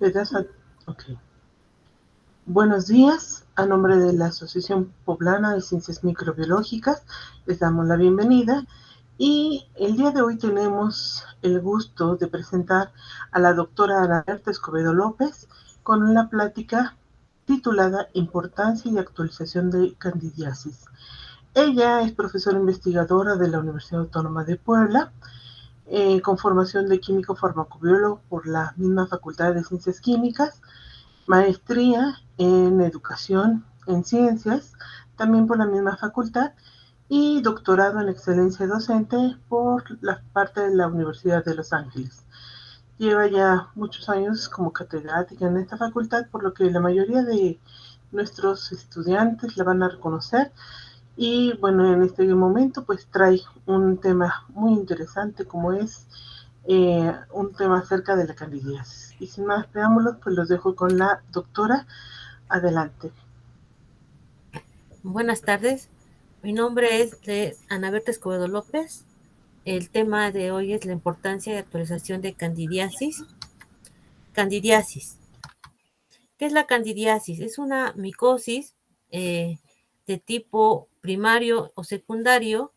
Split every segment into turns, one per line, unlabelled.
Le das a... Ok. Buenos días. A nombre de la Asociación Poblana de Ciencias Microbiológicas, les damos la bienvenida y el día de hoy tenemos el gusto de presentar a la doctora Ana Berta Escobedo López con una plática titulada Importancia y actualización de candidiasis. Ella es profesora investigadora de la Universidad Autónoma de Puebla, con formación de químico farmacobiólogo por la misma Facultad de Ciencias Químicas, maestría en educación en ciencias, también por la misma facultad, y doctorado en excelencia docente por la parte de la Universidad de Los Ángeles. Lleva ya muchos años como catedrática en esta facultad, por lo que la mayoría de nuestros estudiantes la van a reconocer. Y bueno, en este momento pues trae un tema muy interesante como es un tema acerca de la candidiasis. Y sin más preámbulos, pues los dejo con la doctora. Adelante.
Buenas tardes, mi nombre es Ana Berta Escobedo López. El tema de hoy es la importancia de actualización de candidiasis. Candidiasis. ¿Qué es la candidiasis? Es una micosis de tipo primario o secundario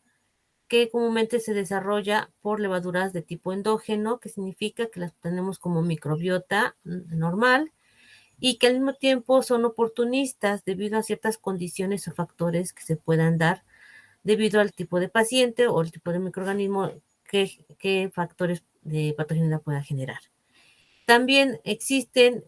que comúnmente se desarrolla por levaduras de tipo endógeno, que significa que las tenemos como microbiota normal y que al mismo tiempo son oportunistas debido a ciertas condiciones o factores que se puedan dar debido al tipo de paciente o el tipo de microorganismo que factores de patogenicidad pueda generar. También existen,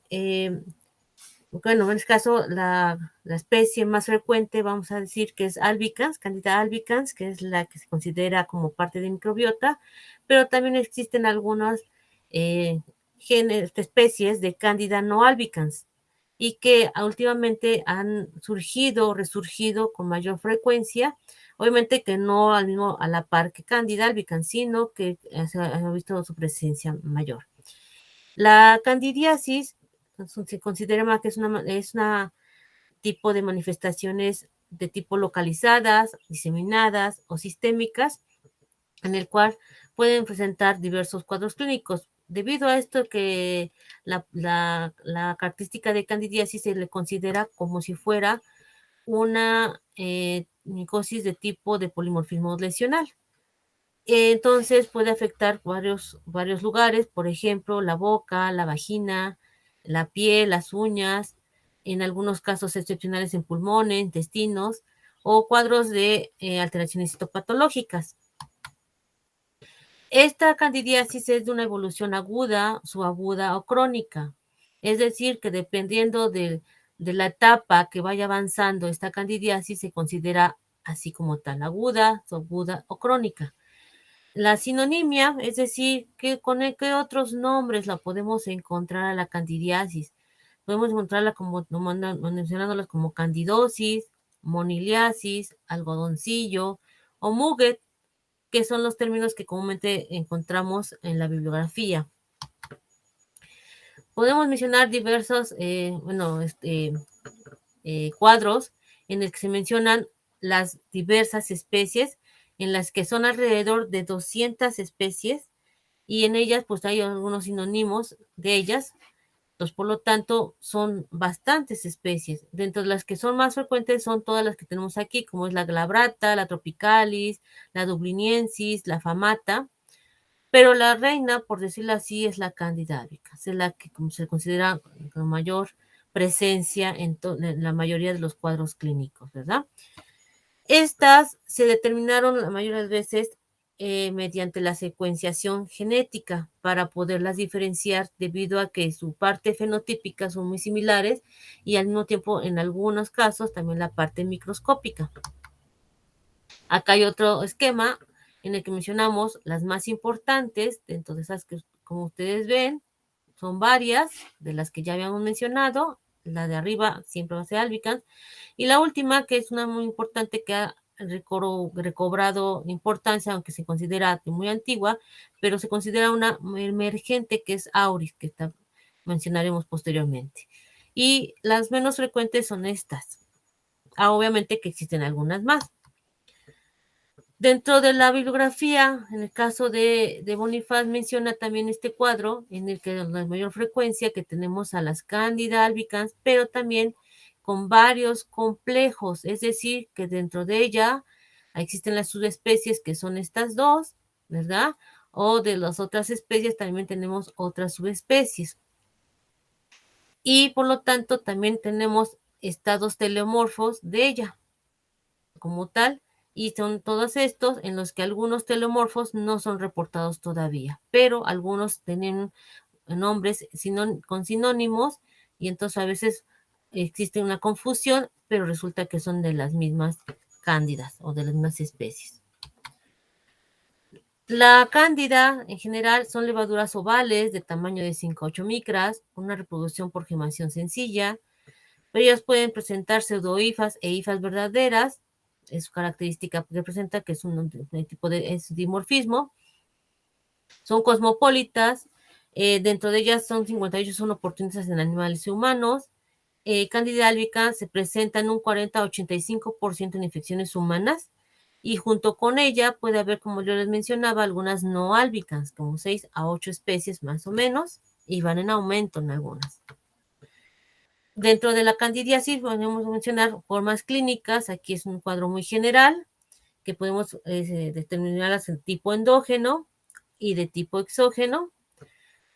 bueno, en este caso la especie más frecuente, vamos a decir que es albicans, Candida albicans, que es la que se considera como parte de microbiota, pero también existen algunas especies de Candida no albicans y que últimamente han surgido o resurgido con mayor frecuencia, obviamente que no al mismo a la par que Candida albicans, sino que se ha visto su presencia mayor. La candidiasis se considera más que es una tipo de manifestaciones de tipo localizadas, diseminadas o sistémicas, en el cual pueden presentar diversos cuadros clínicos. Debido a esto que la característica de candidiasis se le considera como si fuera una micosis de tipo de polimorfismo lesional. Entonces puede afectar varios lugares, por ejemplo, la boca, la vagina, la piel, las uñas, en algunos casos excepcionales en pulmones, intestinos o cuadros de alteraciones citopatológicas. Esta candidiasis es de una evolución aguda, subaguda o crónica. Es decir, que dependiendo de la etapa que vaya avanzando esta candidiasis se considera así como tal, aguda, subaguda o crónica. La sinonimia, es decir, con qué otros nombres la podemos encontrar a la candidiasis. Podemos encontrarla como mencionándolas como candidosis, moniliasis, algodoncillo o muguet, que son los términos que comúnmente encontramos en la bibliografía. Podemos mencionar diversos cuadros en el que se mencionan las diversas especies, en las que son alrededor de 200 especies, y en ellas pues hay algunos sinónimos de ellas, pues por lo tanto son bastantes especies. Dentro de las que son más frecuentes son todas las que tenemos aquí, como es la glabrata, la tropicalis, la dubliniensis, la famata, pero la reina, por decirlo así, es la Candida albicans, es la que se considera con mayor presencia en la mayoría de los cuadros clínicos, ¿verdad? Estas se determinaron la mayoría de las veces mediante la secuenciación genética para poderlas diferenciar debido a que su parte fenotípica son muy similares y al mismo tiempo en algunos casos también la parte microscópica. Acá hay otro esquema en el que mencionamos las más importantes dentro de esas que, como ustedes ven, son varias de las que ya habíamos mencionado. La de arriba siempre va a ser albicans. Y la última, que es una muy importante que ha recobrado importancia, aunque se considera muy antigua, pero se considera una emergente, que es auris, que mencionaremos posteriormente. Y las menos frecuentes son estas. Obviamente que existen algunas más. Dentro de la bibliografía, en el caso de Bonifaz, menciona también este cuadro en el que la mayor frecuencia que tenemos a las Cándida albicans, pero también con varios complejos, es decir, que dentro de ella existen las subespecies que son estas dos, ¿verdad? O de las otras especies también tenemos otras subespecies. Y por lo tanto también tenemos estados teleomorfos de ella como tal, y son todos estos en los que algunos telomorfos no son reportados todavía, pero algunos tienen nombres con sinónimos y entonces a veces existe una confusión, pero resulta que son de las mismas cándidas o de las mismas especies. La cándida en general son levaduras ovales de tamaño de 5 a 8 micras, con una reproducción por gemación sencilla, pero ellas pueden presentar pseudohifas e hifas verdaderas. Es su característica que presenta que es un tipo de dimorfismo. Son cosmopolitas. Dentro de ellas son 58 son oportunistas en animales y humanos. Candida albicans se presenta en un 40 a 85% en infecciones humanas. Y junto con ella puede haber, como yo les mencionaba, algunas no albicans, como 6 a 8 especies más o menos, y van en aumento en algunas. Dentro de la candidiasis podemos mencionar formas clínicas. Aquí es un cuadro muy general que podemos determinarlas en tipo endógeno y de tipo exógeno,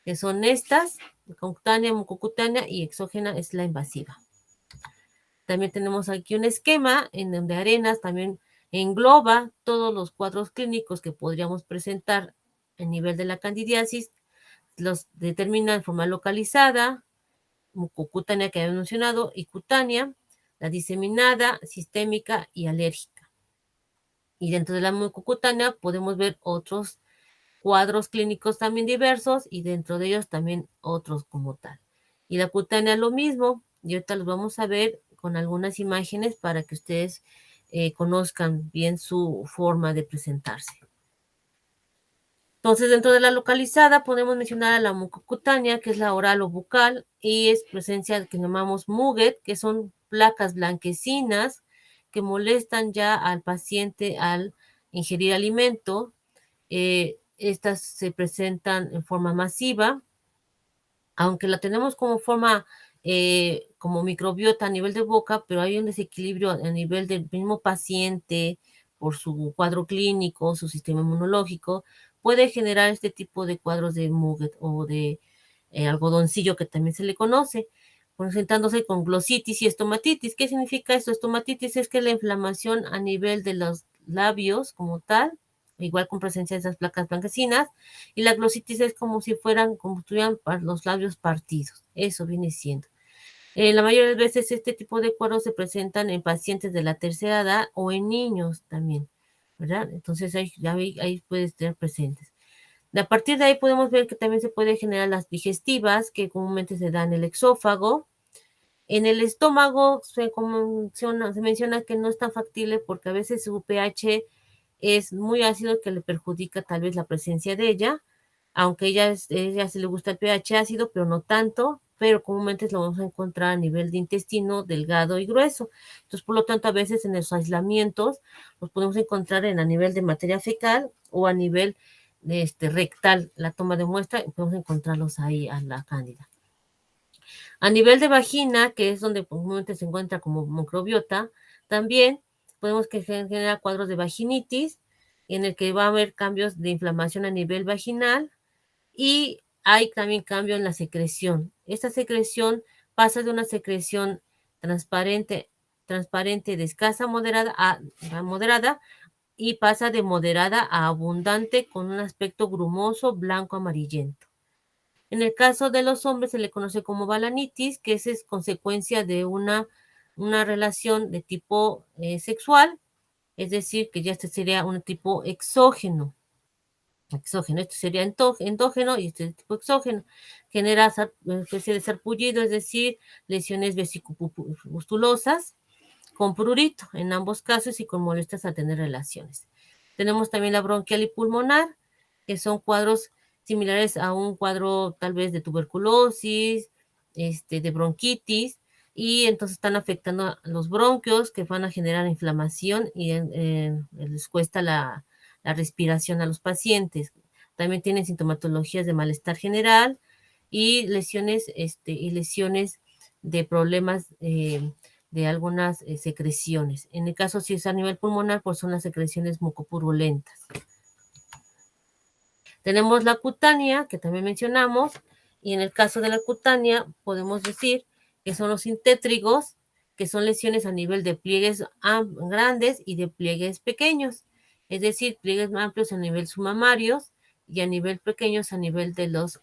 que son estas, cutánea, mucocutánea, y exógena es la invasiva. También tenemos aquí un esquema en donde Arenas también engloba todos los cuadros clínicos que podríamos presentar a nivel de la candidiasis, los determina en forma localizada, mucocutánea que había mencionado, y cutánea, la diseminada, sistémica y alérgica. Y dentro de la mucocutánea podemos ver otros cuadros clínicos también diversos y dentro de ellos también otros como tal. Y la cutánea lo mismo, y ahorita los vamos a ver con algunas imágenes para que ustedes conozcan bien su forma de presentarse. Entonces, dentro de la localizada podemos mencionar a la mucocutánea, que es la oral o bucal, y es presencia que llamamos muget, que son placas blanquecinas que molestan ya al paciente al ingerir alimento. Estas se presentan en forma masiva, aunque la tenemos como forma, como microbiota a nivel de boca, pero hay un desequilibrio a nivel del mismo paciente por su cuadro clínico, su sistema inmunológico, puede generar este tipo de cuadros de Muget o de algodoncillo, que también se le conoce, presentándose con glositis y estomatitis. ¿Qué significa esto? Estomatitis es que la inflamación a nivel de los labios como tal, igual con presencia de esas placas blanquecinas, y la glositis es como si fueran, como estuvieran los labios partidos. Eso viene siendo. La mayoría de veces este tipo de cuadros se presentan en pacientes de la tercera edad o en niños también, ¿verdad? Entonces ahí puede estar presentes. A partir de ahí podemos ver que también se puede generar las digestivas, que comúnmente se dan en el exófago. En el estómago se menciona que no es tan factible porque a veces su pH es muy ácido, que le perjudica tal vez la presencia de ella, aunque ella sí le gusta el pH ácido, pero no tanto, pero comúnmente lo vamos a encontrar a nivel de intestino delgado y grueso. Entonces, por lo tanto, a veces en los aislamientos los podemos encontrar a nivel de materia fecal o a nivel de rectal, la toma de muestra, y podemos encontrarlos ahí a la cándida. A nivel de vagina, que es donde comúnmente se encuentra como microbiota, también podemos generar cuadros de vaginitis, en el que va a haber cambios de inflamación a nivel vaginal, y hay también cambio en la secreción. Esta secreción pasa de una secreción transparente de escasa moderada a moderada, y pasa de moderada a abundante con un aspecto grumoso, blanco, amarillento. En el caso de los hombres se le conoce como balanitis, que es consecuencia de una relación de tipo sexual, es decir, que ya este sería un tipo exógeno. Esto sería endógeno, y este tipo exógeno genera una especie de sarpullido, es decir, lesiones vesicopustulosas con prurito en ambos casos y con molestias al tener relaciones. Tenemos también la bronquial y pulmonar, que son cuadros similares a un cuadro tal vez de tuberculosis, de bronquitis, y entonces están afectando a los bronquios que van a generar inflamación y les cuesta la respiración a los pacientes. También tienen sintomatologías de malestar general y lesiones de problemas de algunas secreciones. En el caso si es a nivel pulmonar, pues son las secreciones mucopurulentas. Tenemos la cutánea, que también mencionamos, y en el caso de la cutánea podemos decir que son los sintétrigos, que son lesiones a nivel de pliegues grandes y de pliegues pequeños, es decir, pliegues amplios a nivel submamarios y a nivel pequeños a nivel de los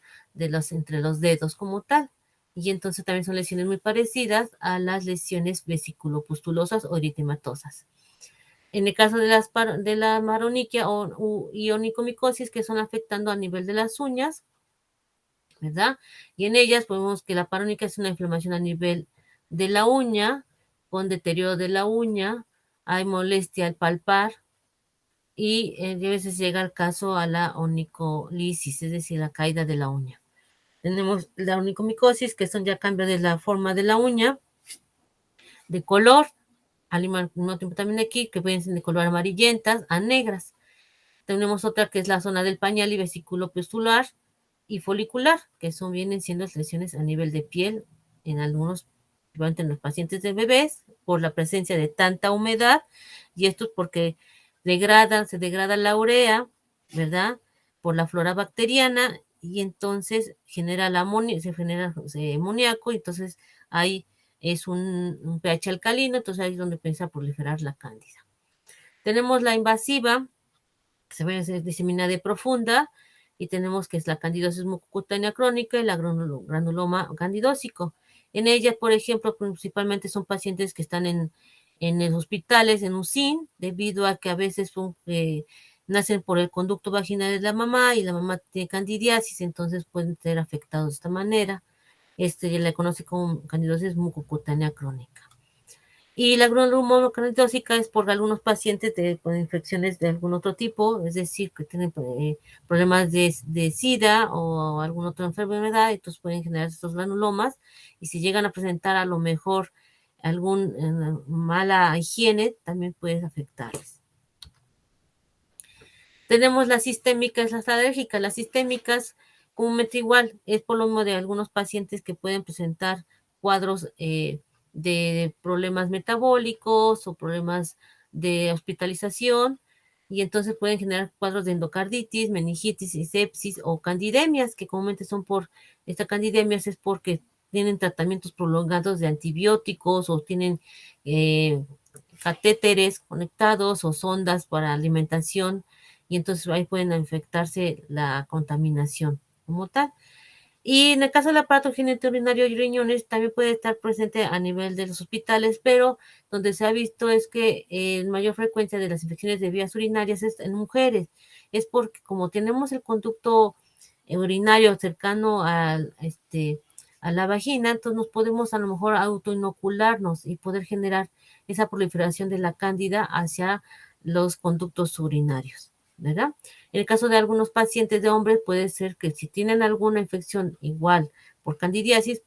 entre los dedos como tal. Y entonces también son lesiones muy parecidas a las lesiones vesiculopustulosas o eritematosas. En el caso de la maroniquia y onicomicosis, que son afectando a nivel de las uñas, ¿verdad? Y en ellas podemos que la parónica es una inflamación a nivel de la uña, con deterioro de la uña, hay molestia al palpar y a veces llega el caso a la onicolisis, es decir, la caída de la uña. Tenemos la onicomicosis, que son ya cambios de la forma de la uña, de color, al mismo tiempo también aquí, que pueden ser de color amarillentas a negras. Tenemos otra que es la zona del pañal y vesículo pustular y folicular, que vienen siendo lesiones a nivel de piel en algunos, en los pacientes de bebés, por la presencia de tanta humedad, y esto es porque se degrada la urea, ¿verdad? Por la flora bacteriana, y entonces se genera amoníaco, y entonces ahí es un pH alcalino, entonces ahí es donde empieza a proliferar la cándida. Tenemos la invasiva, que se va a ser diseminada y profunda, y tenemos que es la candidosis mucocutánea crónica y la granuloma candidósico. En ella, por ejemplo, principalmente son pacientes que están en los hospitales, en UCIN, debido a que a veces nacen por el conducto vaginal de la mamá y la mamá tiene candidiasis, entonces pueden ser afectados de esta manera. Le conoce como candidosis mucocutánea crónica. Y la granuloma candidósica es por algunos pacientes con infecciones de algún otro tipo, es decir, que tienen problemas de SIDA o alguna otra enfermedad, entonces pueden generar estos granulomas, y si llegan a presentar a lo mejor alguna mala higiene, también puede afectarles. Tenemos las sistémicas, las alérgicas. Las sistémicas, comúnmente igual, es por lo mismo de algunos pacientes que pueden presentar cuadros de problemas metabólicos o problemas de hospitalización, y entonces pueden generar cuadros de endocarditis, meningitis y sepsis o candidemias, que comúnmente son esta candidemias es porque tienen tratamientos prolongados de antibióticos o tienen catéteres conectados o sondas para alimentación, y entonces ahí pueden infectarse la contaminación como tal. Y en el caso del aparato genitourinario y riñones también puede estar presente a nivel de los hospitales, pero donde se ha visto es que en mayor frecuencia de las infecciones de vías urinarias es en mujeres. Es porque como tenemos el conducto urinario cercano a la vagina, entonces nos podemos a lo mejor autoinocularnos y poder generar esa proliferación de la cándida hacia los conductos urinarios, ¿verdad? En el caso de algunos pacientes de hombres puede ser que si tienen alguna infección igual por candidiasis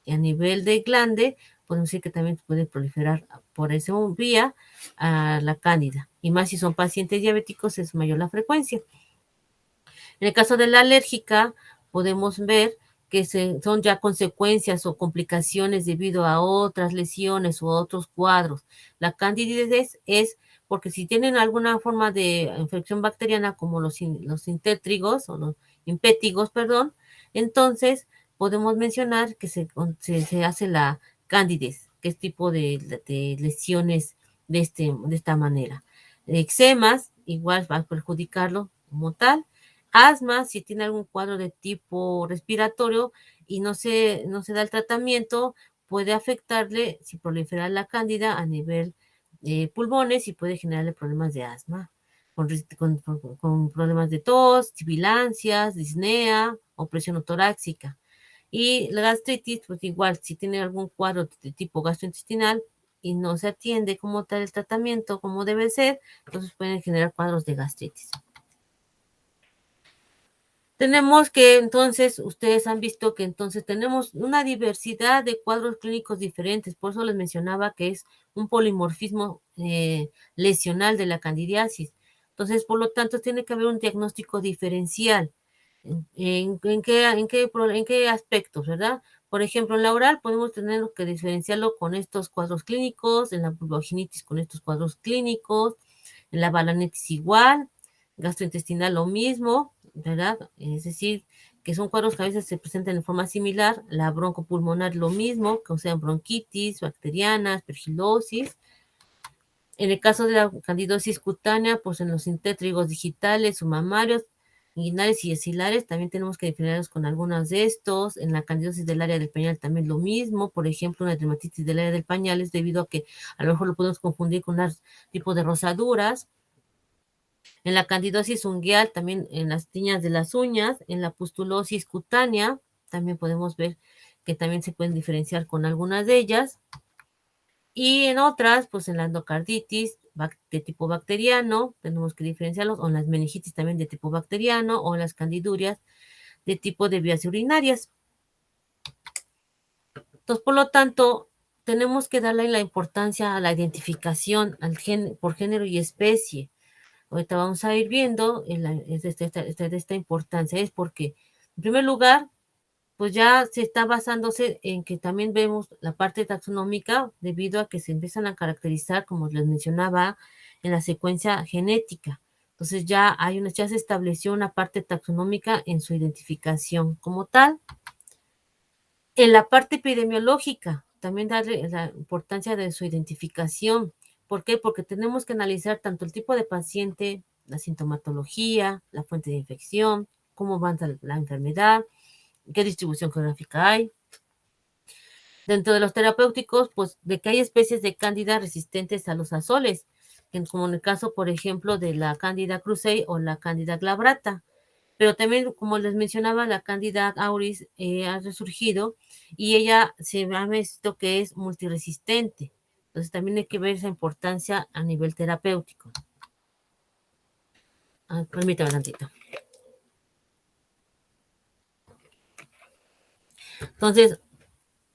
a nivel de glande, podemos decir que también puede proliferar por esa vía a la cándida. Y más si son pacientes diabéticos es mayor la frecuencia. En el caso de la alérgica, podemos ver que son ya consecuencias o complicaciones debido a otras lesiones u otros cuadros. La candidez es porque si tienen alguna forma de infección bacteriana como los sintétrigos o los impétigos, perdón, entonces podemos mencionar que se hace la candidez, que es tipo de lesiones de esta manera. Eczemas, igual va a perjudicarlo como tal. Asma, si tiene algún cuadro de tipo respiratorio y no se da el tratamiento, puede afectarle, si prolifera la cándida a nivel pulmones, y puede generarle problemas de asma, con problemas de tos, sibilancias, disnea, opresión torácica. Y la gastritis, pues igual, si tiene algún cuadro de tipo gastrointestinal y no se atiende como tal el tratamiento como debe ser, entonces pueden generar cuadros de gastritis. Tenemos que entonces, ustedes han visto que entonces tenemos una diversidad de cuadros clínicos diferentes, por eso les mencionaba que es un polimorfismo lesional de la candidiasis. Entonces, por lo tanto, tiene que haber un diagnóstico diferencial. ¿En qué aspectos, verdad? Por ejemplo, en la oral podemos tener que diferenciarlo con estos cuadros clínicos, en la vulvovaginitis con estos cuadros clínicos, en la balanitis igual, gastrointestinal lo mismo, ¿verdad? Es decir, que son cuadros que a veces se presentan en forma similar, la broncopulmonar lo mismo, que sean bronquitis, bacteriana, aspergilosis. En el caso de la candidosis cutánea, pues en los sintétrigos digitales o mamarios, inguinales y axilares, también tenemos que diferenciarlos con algunos de estos. En la candidosis del área del pañal también lo mismo. Por ejemplo, una dermatitis del área del pañal es debido a que a lo mejor lo podemos confundir con un tipo de rosaduras. En la candidosis ungueal, también en las tiñas de las uñas, en la pustulosis cutánea, también podemos ver que también se pueden diferenciar con algunas de ellas. Y en otras, pues en la endocarditis de tipo bacteriano, tenemos que diferenciarlos, o en las meningitis también de tipo bacteriano, o en las candidurias de tipo de vías urinarias. Entonces, por lo tanto, tenemos que darle la importancia a la identificación por género y especie. Ahorita vamos a ir viendo de esta importancia, es porque, en primer lugar, pues ya se está basándose en que también vemos la parte taxonómica debido a que se empiezan a caracterizar, como les mencionaba, en la secuencia genética. Entonces ya se estableció una parte taxonómica en su identificación como tal. En la parte epidemiológica, también darle la importancia de su identificación. ¿Por qué? Porque tenemos que analizar tanto el tipo de paciente, la sintomatología, la fuente de infección, cómo avanza la enfermedad, qué distribución geográfica hay. Dentro de los terapéuticos, pues de que hay especies de cándida resistentes a los azoles, como en el caso, por ejemplo, de la cándida krusei o la cándida glabrata. Pero también, como les mencionaba, la cándida auris ha resurgido y ella se ha visto que es multiresistente. Entonces también hay que ver esa importancia a nivel terapéutico. Permítame tantito. Entonces,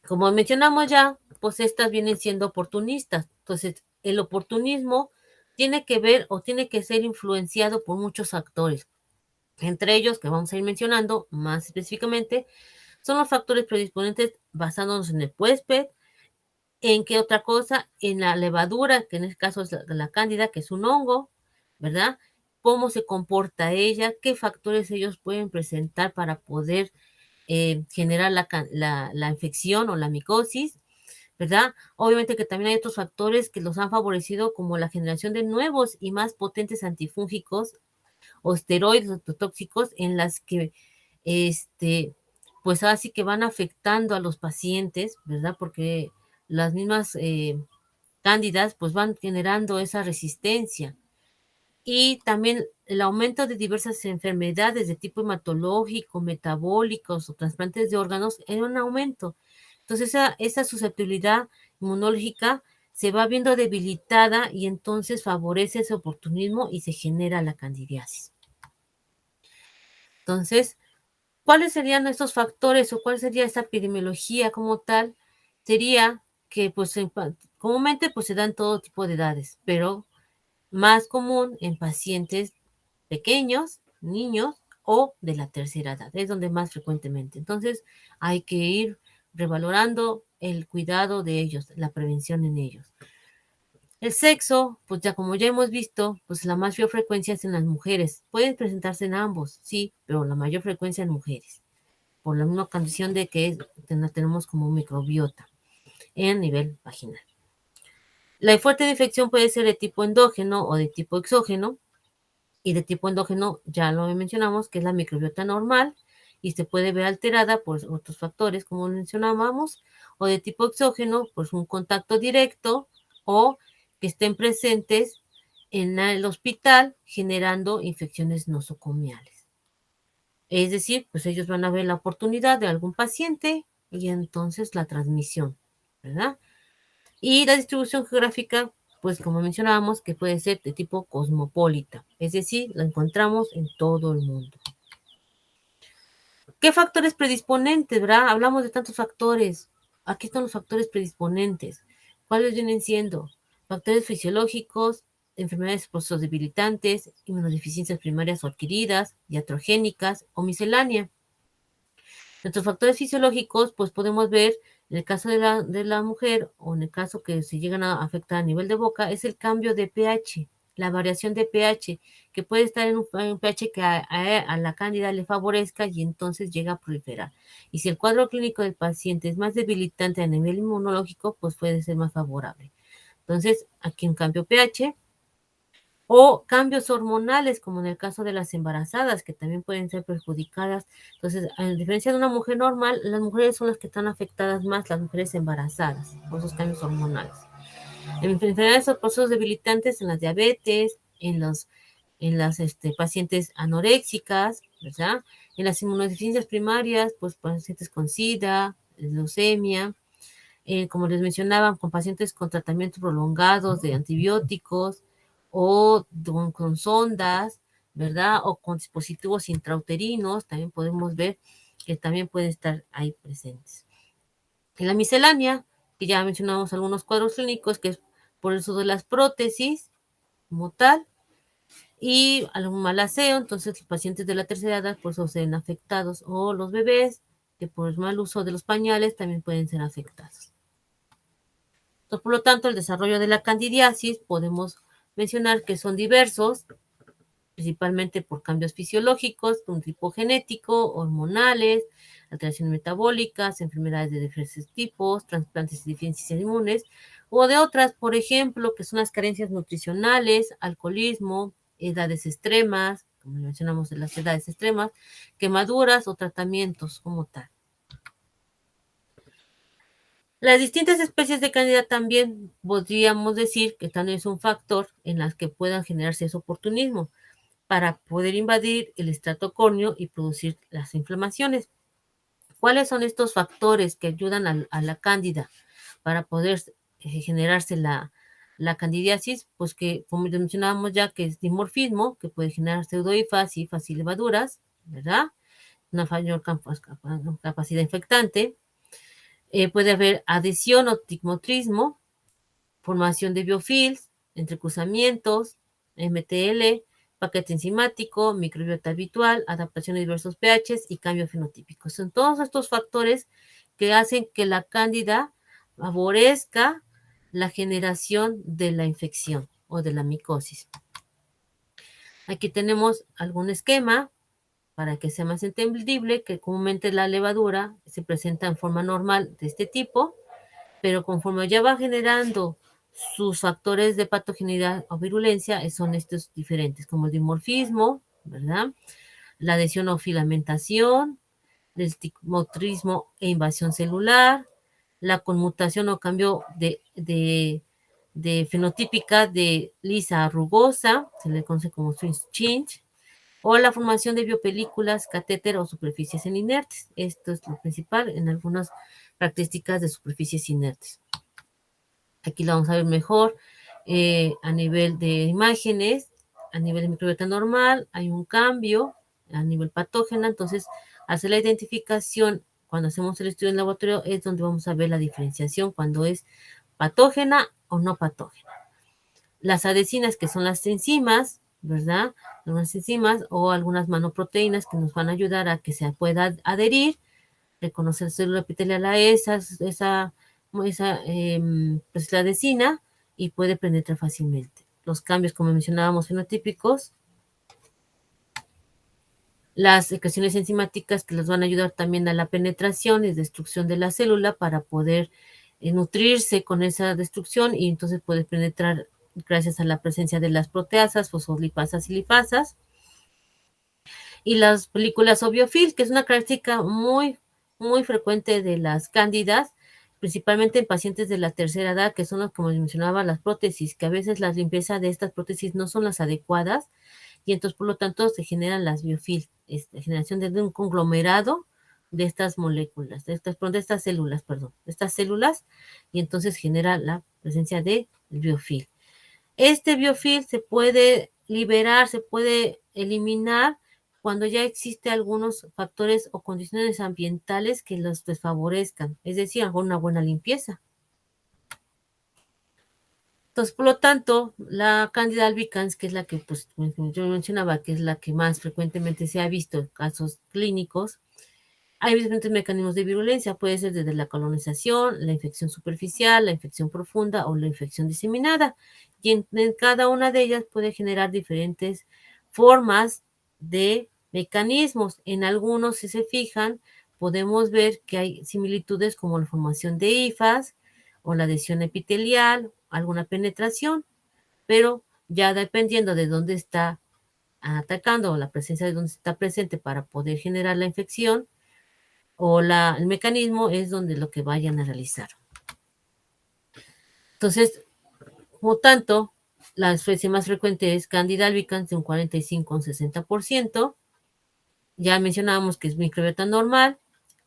como mencionamos ya, pues estas vienen siendo oportunistas. Entonces, el oportunismo tiene que ver o tiene que ser influenciado por muchos factores. Entre ellos, que vamos a ir mencionando más específicamente, son los factores predisponentes basándonos en el huésped, en qué otra cosa, en la levadura, que en este caso es la cándida, que es un hongo, ¿verdad? Cómo se comporta ella, qué factores ellos pueden presentar para poder generar la infección o la micosis, ¿verdad? Obviamente que también hay otros factores que los han favorecido, como la generación de nuevos y más potentes antifúngicos o esteroides tóxicos en las que, pues así que van afectando a los pacientes, ¿verdad? Porque las mismas cándidas, pues van generando esa resistencia. Y también el aumento de diversas enfermedades de tipo hematológico, metabólicos o trasplantes de órganos en un aumento. Entonces, esa susceptibilidad inmunológica se va viendo debilitada y entonces favorece ese oportunismo y se genera la candidiasis. Entonces, ¿cuáles serían estos factores o cuál sería esa epidemiología como tal? Sería que, pues, comúnmente, pues, se dan todo tipo de edades, pero más común en pacientes pequeños, niños o de la tercera edad, es donde más frecuentemente. Entonces, hay que ir revalorando el cuidado de ellos, la prevención en ellos. El sexo, pues ya como ya hemos visto, pues la mayor frecuencia es en las mujeres. Pueden presentarse en ambos, sí, pero la mayor frecuencia en mujeres, por la misma condición de que tenemos como microbiota en nivel vaginal. La fuente de infección puede ser de tipo endógeno o de tipo exógeno, y de tipo endógeno ya lo mencionamos, que es la microbiota normal, y se puede ver alterada por otros factores, como mencionábamos, o de tipo exógeno, pues un contacto directo, o que estén presentes en el hospital generando infecciones nosocomiales. Es decir, pues ellos van a ver la oportunidad de algún paciente y entonces la transmisión, ¿verdad? Y la distribución geográfica, pues como mencionábamos, que puede ser de tipo cosmopolita, es decir, la encontramos en todo el mundo. ¿Qué factores predisponentes, verdad? Hablamos de tantos factores. Aquí están los factores predisponentes. ¿Cuáles vienen siendo? Factores fisiológicos, enfermedades debilitantes, inmunodeficiencias primarias o adquiridas, iatrogénicas o miscelánea. Nuestros factores fisiológicos, pues podemos ver en el caso de la mujer o en el caso que se llegan a afectar a nivel de boca, es el cambio de pH, la variación de pH, que puede estar en un pH que a la cándida le favorezca y entonces llega a proliferar. Y si el cuadro clínico del paciente es más debilitante a nivel inmunológico, pues puede ser más favorable. Entonces, aquí un cambio pH, o cambios hormonales, como en el caso de las embarazadas, que también pueden ser perjudicadas. Entonces, a diferencia de una mujer normal, las mujeres son las que están afectadas más, las mujeres embarazadas, por esos cambios hormonales. En enfermedades o procesos debilitantes, en las diabetes, en las pacientes anoréxicas, ¿verdad? En las inmunodeficiencias primarias, pues pacientes con SIDA, leucemia, como les mencionaba, con pacientes con tratamientos prolongados de antibióticos o con sondas, ¿verdad? O con dispositivos intrauterinos, también podemos ver que también pueden estar ahí presentes. En la miscelánea, que ya mencionamos algunos cuadros clínicos, que es por el uso de las prótesis como tal, y algún mal aseo, entonces los pacientes de la tercera edad pues se ven afectados, o los bebés que por el mal uso de los pañales también pueden ser afectados. Entonces, por lo tanto, el desarrollo de la candidiasis podemos mencionar que son diversos, principalmente por cambios fisiológicos, de un tipo genético, hormonales, alteraciones metabólicas, enfermedades de diferentes tipos, trasplantes y deficiencias inmunes, o de otras, por ejemplo, que son las carencias nutricionales, alcoholismo, edades extremas, como mencionamos de las edades extremas, quemaduras o tratamientos como tal. Las distintas especies de Cándida también podríamos decir que también es un factor en las que puedan generarse ese oportunismo para poder invadir el estrato córneo y producir las inflamaciones. ¿Cuáles son estos factores que ayudan a la cándida para poder generarse la candidiasis? Pues que, como mencionábamos ya, que es dimorfismo, que puede generar pseudohifas, hifas y levaduras, ¿verdad? Una mayor capacidad infectante. Puede haber adhesión o tigmotrismo, formación de biofilms, entrecruzamientos, MTL, paquete enzimático, microbiota habitual, adaptación a diversos pHs y cambio fenotípico. Son todos estos factores que hacen que la cándida favorezca la generación de la infección o de la micosis. Aquí tenemos algún esquema para que sea más entendible, que comúnmente la levadura se presenta en forma normal de este tipo, pero conforme ya va generando sus factores de patogeneidad o virulencia, son estos diferentes, como el dimorfismo, ¿verdad? La adhesión o filamentación, el tigmotrismo e invasión celular, la conmutación o cambio de fenotípica de lisa a rugosa, se le conoce como switch change, o la formación de biopelículas, catéter o superficies en inertes. Esto es lo principal en algunas características de superficies inertes. Aquí lo vamos a ver mejor a nivel de imágenes, a nivel de microbiota normal, hay un cambio a nivel patógena, entonces hacer la identificación cuando hacemos el estudio en laboratorio es donde vamos a ver la diferenciación cuando es patógena o no patógena. Las adhesinas, que son las enzimas, ¿verdad? Algunas enzimas o algunas manoproteínas que nos van a ayudar a que se pueda adherir, reconocer célula epitelial a esa pues la adhesina y puede penetrar fácilmente. Los cambios, como mencionábamos, fenotípicos, las secreciones enzimáticas que les van a ayudar también a la penetración y destrucción de la célula para poder nutrirse con esa destrucción y entonces poder penetrar gracias a la presencia de las proteasas, fosfolipasas y lipasas. Y las películas o biofilm, que es una característica muy, muy frecuente de las cándidas, principalmente en pacientes de la tercera edad, que son los, como mencionaba, las prótesis, que a veces la limpieza de estas prótesis no son las adecuadas, y entonces, por lo tanto, se generan las biofilm, generación de un conglomerado de estas moléculas, de estas células, y entonces genera la presencia de biofilm. Este biofilm se puede liberar, se puede eliminar cuando ya existe algunos factores o condiciones ambientales que los desfavorezcan, es decir, una buena limpieza. Entonces, por lo tanto, la Candida albicans, que es la que pues, yo mencionaba, que es la que más frecuentemente se ha visto en casos clínicos, hay diferentes mecanismos de virulencia, puede ser desde la colonización, la infección superficial, la infección profunda o la infección diseminada. Y en cada una de ellas puede generar diferentes formas de mecanismos. En algunos, si se fijan, podemos ver que hay similitudes como la formación de hifas o la adhesión epitelial, alguna penetración, pero ya dependiendo de dónde está atacando o la presencia de dónde está presente para poder generar la infección, o el mecanismo es donde lo que vayan a realizar. Entonces, por tanto, la especie más frecuente es Candida albicans de un 45 a un 60%. Ya mencionábamos que es microbiota normal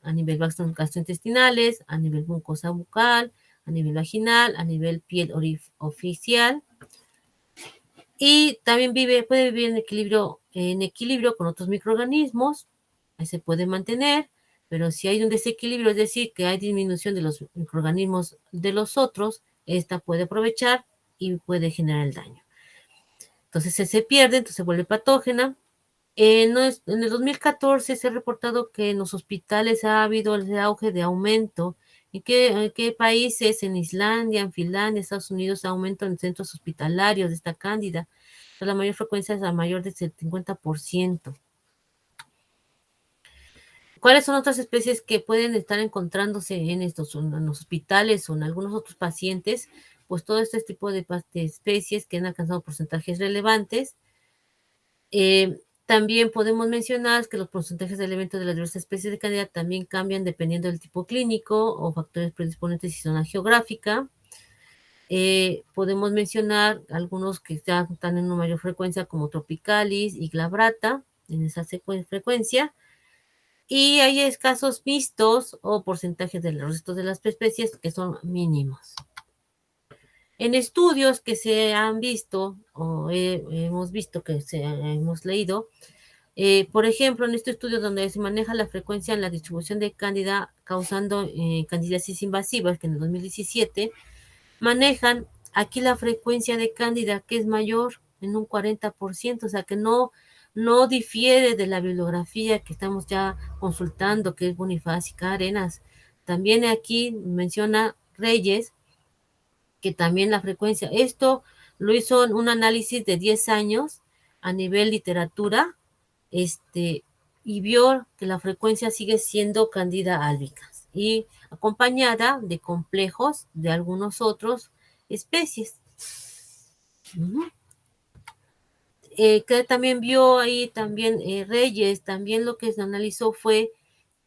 a nivel gastrointestinales, a nivel mucosa bucal, a nivel vaginal, a nivel piel oficial. Y también puede vivir en equilibrio con otros microorganismos, ahí se puede mantener, pero si hay un desequilibrio, es decir, que hay disminución de los microorganismos de los otros, esta puede aprovechar y puede generar el daño. Entonces se pierde, entonces se vuelve patógena. En el 2014 se ha reportado que en los hospitales ha habido el auge de aumento. ¿En qué países? En Islandia, en Finlandia, Estados Unidos, aumento en centros hospitalarios de esta cándida. La mayor frecuencia es a mayor del 50%. ¿Cuáles son otras especies que pueden estar encontrándose en los hospitales o en algunos otros pacientes? Pues todo este tipo de especies que han alcanzado porcentajes relevantes. También podemos mencionar que los porcentajes del evento de las diversas especies de Candida también cambian dependiendo del tipo clínico o factores predisponentes y zona geográfica. Podemos mencionar algunos que ya están en una mayor frecuencia como Tropicalis y Glabrata en esa frecuencia. Y hay escasos mixtos o porcentajes de los restos de las especies que son mínimos. En estudios que se han visto o hemos visto que hemos leído, por ejemplo, en este estudio donde se maneja la frecuencia en la distribución de Cándida causando candidiasis invasivas, que en el 2017 manejan aquí la frecuencia de Cándida que es mayor en un 40%, o sea que no difiere de la bibliografía que estamos ya consultando, que es Bonifácica Arenas. También aquí menciona Reyes, que también la frecuencia, esto lo hizo en un análisis de 10 años a nivel literatura, y vio que la frecuencia sigue siendo Candida albicans y acompañada de complejos de algunos otros especies. Que también vio ahí también Reyes, también lo que se analizó fue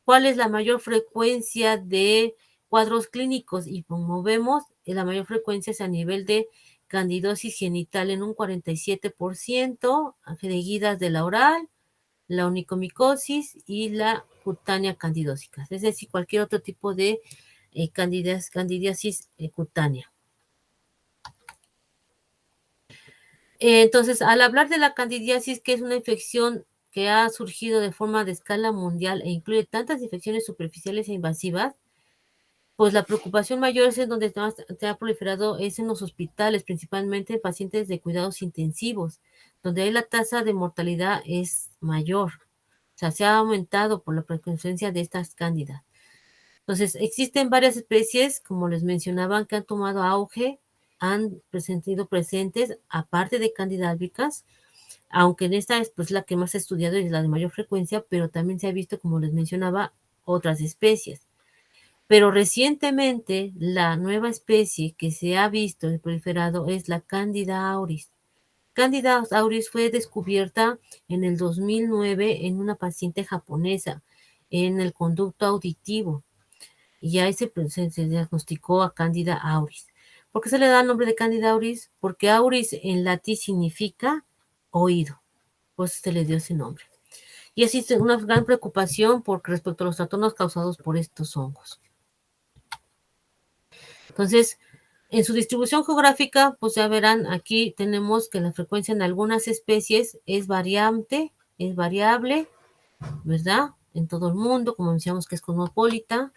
cuál es la mayor frecuencia de cuadros clínicos, y como vemos, la mayor frecuencia es a nivel de candidosis genital en un 47%, seguidas de la oral, la onicomicosis y la cutánea candidósica, es decir, cualquier otro tipo de candidiasis cutánea. Entonces, al hablar de la candidiasis, que es una infección que ha surgido de forma de escala mundial e incluye tantas infecciones superficiales e invasivas, pues la preocupación mayor es en donde más se ha proliferado, es en los hospitales, principalmente en pacientes de cuidados intensivos, donde ahí la tasa de mortalidad es mayor. O sea, se ha aumentado por la presencia de estas cándidas. Entonces, existen varias especies, como les mencionaban, que han tomado auge, han sido presentes, aparte de Candida albicans, aunque en esta es pues la que más se ha estudiado y es la de mayor frecuencia, pero también se ha visto, como les mencionaba, otras especies. Pero recientemente la nueva especie que se ha visto proliferado es la Candida auris. Candida auris fue descubierta en el 2009 en una paciente japonesa en el conducto auditivo, y ahí se diagnosticó a Candida auris. ¿Por qué se le da el nombre de Candida auris? Porque auris en latín significa oído, pues se le dio ese nombre. Y existe una gran preocupación respecto a los trastornos causados por estos hongos. Entonces, en su distribución geográfica, pues ya verán, aquí tenemos que la frecuencia en algunas especies es variante, es variable, ¿verdad? En todo el mundo, como decíamos que es cosmopolita.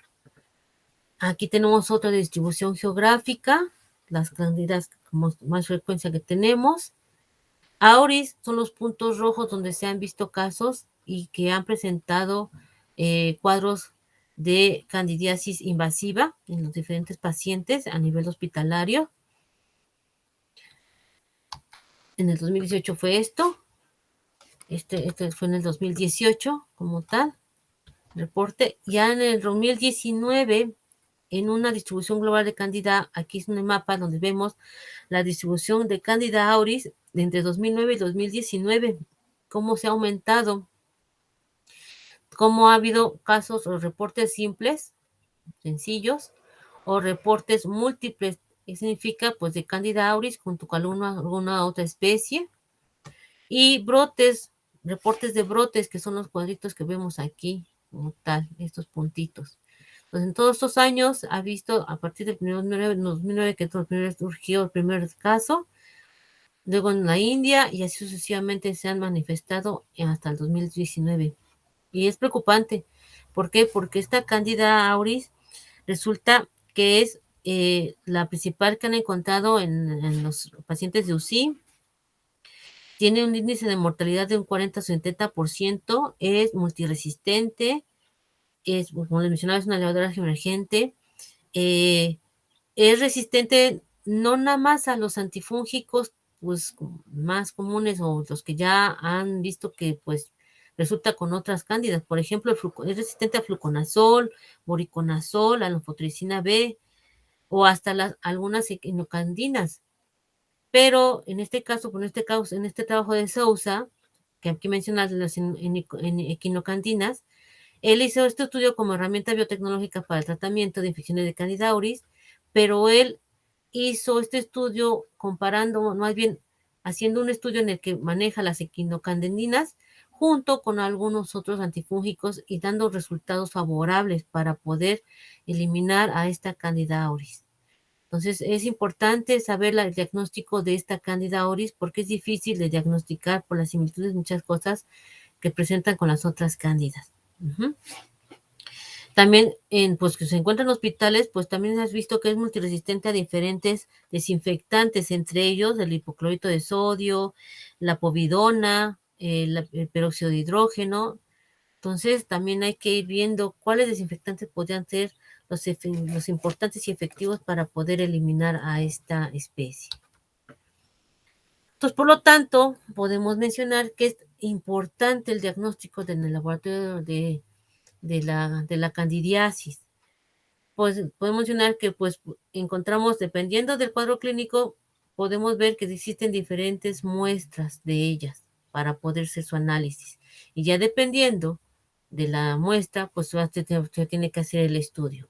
Aquí tenemos otra distribución geográfica, las cándidas con más frecuencia que tenemos. Auris son los puntos rojos donde se han visto casos y que han presentado cuadros de candidiasis invasiva en los diferentes pacientes a nivel hospitalario. En el 2018 fue esto. Este fue en el 2018 como tal, reporte. Ya en el 2019, en una distribución global de Candida, aquí es un mapa donde vemos la distribución de Candida auris entre 2009 y 2019, cómo se ha aumentado, cómo ha habido casos o reportes simples, sencillos, o reportes múltiples, que significa pues de Candida auris junto con alguna otra especie, y brotes, reportes de brotes, que son los cuadritos que vemos aquí, como tal, estos puntitos. Entonces, en todos estos años ha visto, a partir del 2009 que surgió el primer caso, luego en la India, y así sucesivamente se han manifestado hasta el 2019. Y es preocupante. ¿Por qué? Porque esta Candida auris resulta que es la principal que han encontrado en los pacientes de UCI. Tiene un índice de mortalidad de un 40-70%, es multiresistente, es, como les mencionaba, es una levadura emergente, es resistente no nada más a los antifúngicos pues más comunes o los que ya han visto que pues resulta con otras cándidas. Por ejemplo, es resistente a fluconazol, voriconazol, a la anfotericina B o hasta algunas equinocandinas. Pero en este caso, en este trabajo de Sousa, que aquí mencionas las equinocandinas, él hizo este estudio como herramienta biotecnológica para el tratamiento de infecciones de Candida auris, pero él hizo este estudio comparando, más bien haciendo un estudio en el que maneja las equinocandinas junto con algunos otros antifúngicos y dando resultados favorables para poder eliminar a esta Candida auris. Entonces, es importante saber el diagnóstico de esta Candida auris porque es difícil de diagnosticar por las similitudes de muchas cosas que presentan con las otras cándidas. También, pues que se encuentra en hospitales, pues también has visto que es multiresistente a diferentes desinfectantes, entre ellos el hipoclorito de sodio, la povidona, el peróxido de hidrógeno. Entonces, también hay que ir viendo cuáles desinfectantes podrían ser los importantes y efectivos para poder eliminar a esta especie. Entonces, por lo tanto, podemos mencionar que es importante el diagnóstico en el laboratorio de la candidiasis. Pues podemos mencionar que pues encontramos, dependiendo del cuadro clínico, podemos ver que existen diferentes muestras de ellas para poder hacer su análisis. Y ya dependiendo de la muestra, pues se tiene que hacer el estudio.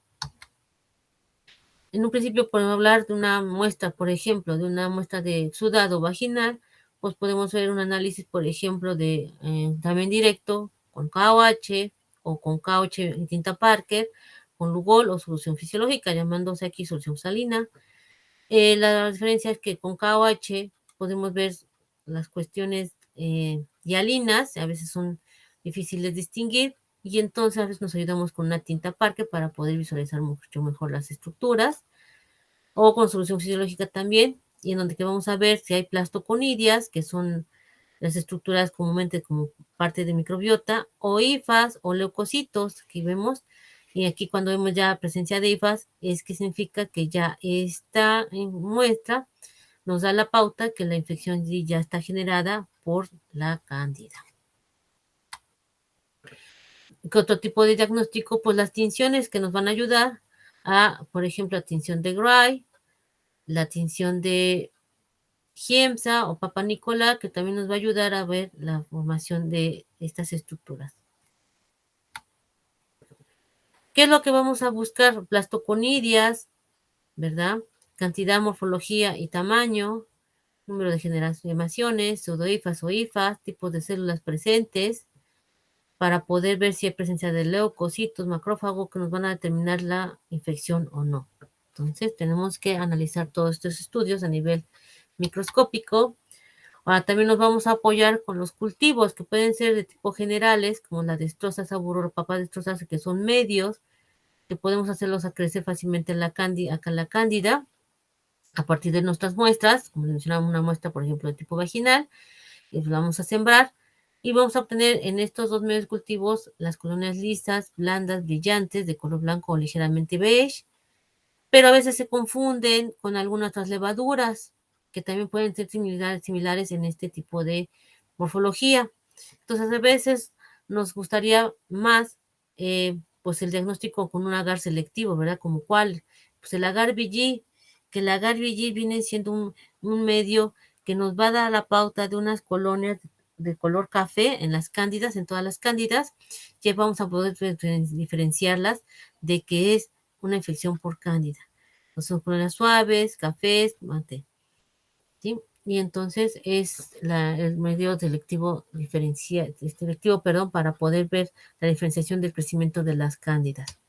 En un principio podemos hablar de una muestra, por ejemplo, de una muestra de exudado vaginal, pues podemos ver un análisis, por ejemplo, de examen directo con KOH o con KOH en tinta Parker, con Lugol o solución fisiológica, llamándose aquí solución salina. La diferencia es que con KOH podemos ver las cuestiones hialinas, a veces son difíciles de distinguir, y entonces a veces nos ayudamos con una tinta Parker para poder visualizar mucho mejor las estructuras, o con solución fisiológica también, y en donde que vamos a ver si hay plastoconidias, que son las estructuras comúnmente como parte de microbiota, o hifas o leucocitos que vemos. Y aquí cuando vemos ya presencia de hifas, es que significa que ya esta muestra nos da la pauta que la infección ya está generada por la cándida. ¿Qué otro tipo de diagnóstico? Pues las tinciones que nos van a ayudar a, por ejemplo, la tinción de Gray, la tinción de Giemsa o Papa Nicolau, que también nos va a ayudar a ver la formación de estas estructuras. ¿Qué es lo que vamos a buscar? Plastoconidias, ¿verdad? Cantidad, morfología y tamaño, número de generaciones, pseudohifas o hifas, tipos de células presentes, para poder ver si hay presencia de leucocitos, macrófagos, que nos van a determinar la infección o no. Entonces, tenemos que analizar todos estos estudios a nivel microscópico. Ahora también nos vamos a apoyar con los cultivos que pueden ser de tipo generales, como la destroza saburo o papa destroza, que son medios, que podemos hacerlos a crecer fácilmente en acá en la cándida, a partir de nuestras muestras, como mencionaba, una muestra, por ejemplo, de tipo vaginal, y los vamos a sembrar, y vamos a obtener en estos dos medios cultivos las colonias lisas, blandas, brillantes, de color blanco o ligeramente beige, pero a veces se confunden con algunas otras levaduras, que también pueden ser similares en este tipo de morfología. Entonces, a veces nos gustaría más, pues, el diagnóstico con un agar selectivo, ¿verdad? Como cuál, pues el agar BG, que el agar BG viene siendo un medio que nos va a dar la pauta de unas colonias de color café en las cándidas, en todas las cándidas, que vamos a poder diferenciarlas de que es una infección por cándida. Son colonias suaves, cafés, mate, ¿sí? Y entonces es el medio selectivo, perdón, para poder ver la diferenciación del crecimiento de las cándidas.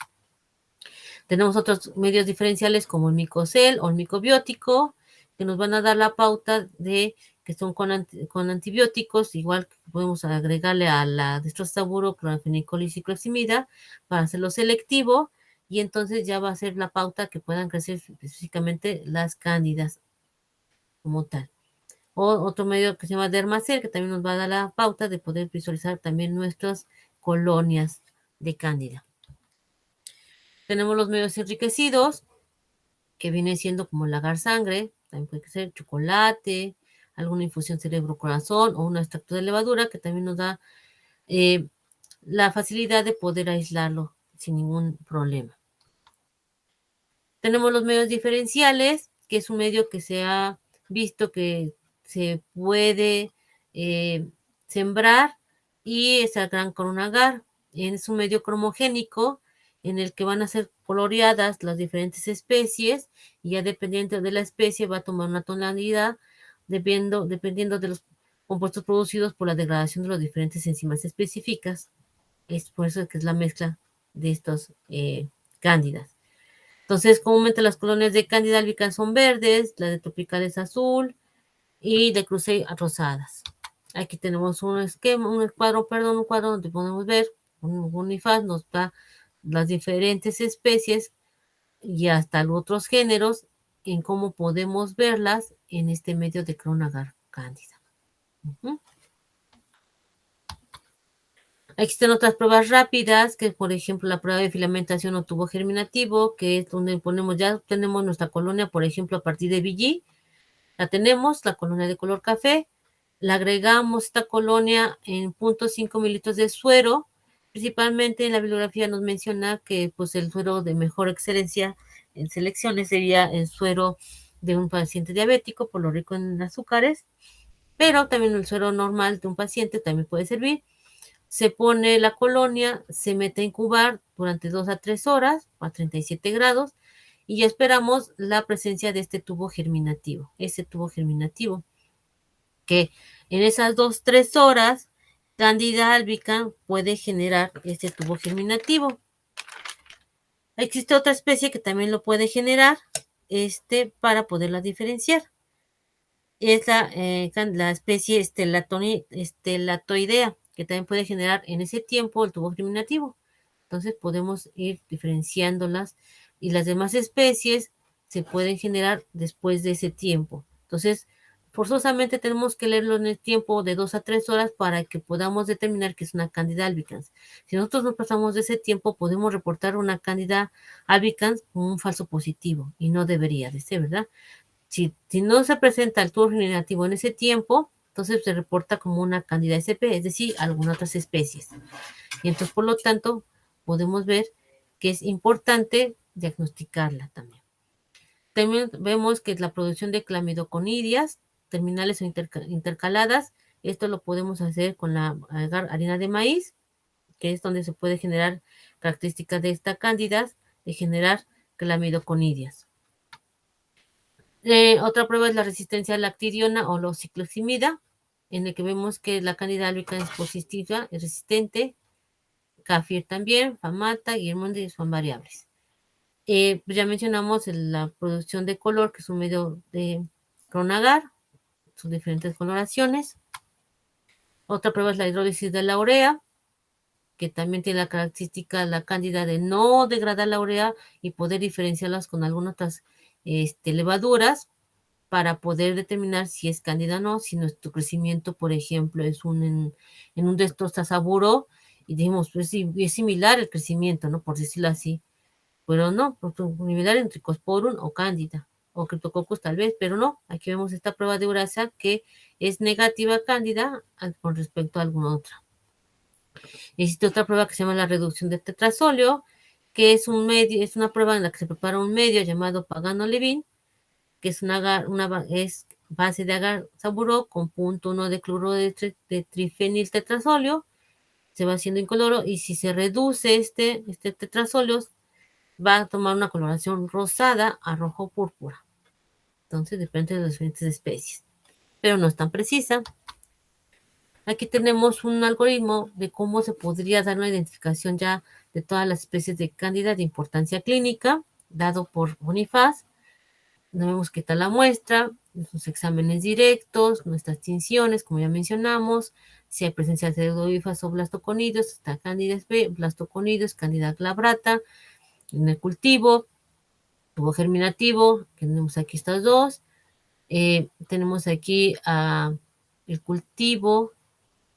Tenemos otros medios diferenciales como el micocel o el micobiótico, que nos van a dar la pauta de que son con antibióticos, igual que podemos agregarle a la destrozaburo, clorfenicol y cicloximida para hacerlo selectivo, y entonces ya va a ser la pauta que puedan crecer específicamente las cándidas como tal. O otro medio que se llama Dermacel, que también nos va a dar la pauta de poder visualizar también nuestras colonias de cándida. Tenemos los medios enriquecidos, que viene siendo como el agar sangre, también puede ser chocolate, alguna infusión cerebro-corazón o un extracto de levadura, que también nos da la facilidad de poder aislarlo sin ningún problema. Tenemos los medios diferenciales, que es un medio que se ha visto que se puede sembrar, y es el gran coronagar. Es un medio cromogénico en el que van a ser coloreadas las diferentes especies, y ya dependiendo de la especie va a tomar una tonalidad dependiendo de los compuestos producidos por la degradación de las diferentes enzimas específicas. Es por eso que es la mezcla de estos cándidas. Entonces, comúnmente las colonias de Cándida albicans son verdes, las de tropicales azul y de cruce rosadas. Aquí tenemos un cuadro donde podemos ver, un IFAS nos da las diferentes especies y hasta los otros géneros en cómo podemos verlas en este medio de Cronagar cándida. Existen otras pruebas rápidas, que por ejemplo la prueba de filamentación o tubo germinativo, que es donde ya tenemos nuestra colonia, por ejemplo, a partir de BG, la tenemos, la colonia de color café, la agregamos esta colonia en 0.5 mililitros de suero. Principalmente en la bibliografía nos menciona que pues el suero de mejor excelencia en selecciones sería el suero de un paciente diabético por lo rico en azúcares, pero también el suero normal de un paciente también puede servir. Se pone la colonia, se mete a incubar durante 2 a 3 horas a 37 grados, y ya esperamos la presencia de este tubo germinativo, que en esas 2-3 horas Candida albicans puede generar este tubo germinativo. Existe otra especie que también lo puede generar, para poderla diferenciar. Es la especie estelatoidea, que también puede generar en ese tiempo el tubo germinativo. Entonces podemos ir diferenciándolas, y las demás especies se pueden generar después de ese tiempo. Entonces, forzosamente tenemos que leerlo en el tiempo de 2 a 3 horas para que podamos determinar que es una Candida albicans. Si nosotros no pasamos de ese tiempo, podemos reportar una Candida albicans como un falso positivo, y no debería de ser, ¿verdad? Si no se presenta el tubo germinativo en ese tiempo, entonces se reporta como una Candida SP, es decir, algunas otras especies. Y entonces, por lo tanto, podemos ver que es importante diagnosticarla también. También vemos que la producción de clamidoconidias terminales o intercaladas, esto lo podemos hacer con la harina de maíz, que es donde se puede generar características de esta cándida, de generar clamidoconidias. Otra prueba es la resistencia a lactidiona o cicloximida, en el que vemos que la Candida albicans es positiva, es resistente. Cafir también, Famata, Guillermondi son variables. Pues ya mencionamos la producción de color, que es un medio de Cronagar, sus diferentes coloraciones. Otra prueba es la hidrólisis de la urea, que también tiene la característica la cándida de no degradar la urea y poder diferenciarlas con algunas otras levaduras para poder determinar si es cándida o no, si nuestro crecimiento, por ejemplo, es en un dextrosazaburo y dijimos, pues sí, es similar el crecimiento, ¿no? Por decirlo así, pero no, similar en Trichosporum o cándida, o Cryptococcus tal vez, pero no, aquí vemos esta prueba de urasa que es negativa cándida con respecto a alguna otra. Existe otra prueba que se llama la reducción de tetrazolio, que es una prueba en la que se prepara un medio llamado Pagano-Levin, que es es base de agar saburó con 0.1 de cloruro de trifenil tetrazolio, se va haciendo incoloro y si se reduce este tetrazolio va a tomar una coloración rosada a rojo púrpura. Entonces depende de las diferentes especies, pero no es tan precisa. Aquí tenemos un algoritmo de cómo se podría dar una identificación ya de todas las especies de cándida de importancia clínica, dado por Bonifaz. Debemos quitar la muestra, sus exámenes directos, nuestras tinciones, como ya mencionamos, si hay presencia de pseudobifas o blastoconidios, está cándida sp, blastoconidios, cándida glabrata, en el cultivo, tubo germinativo, tenemos aquí estas dos, tenemos aquí el cultivo,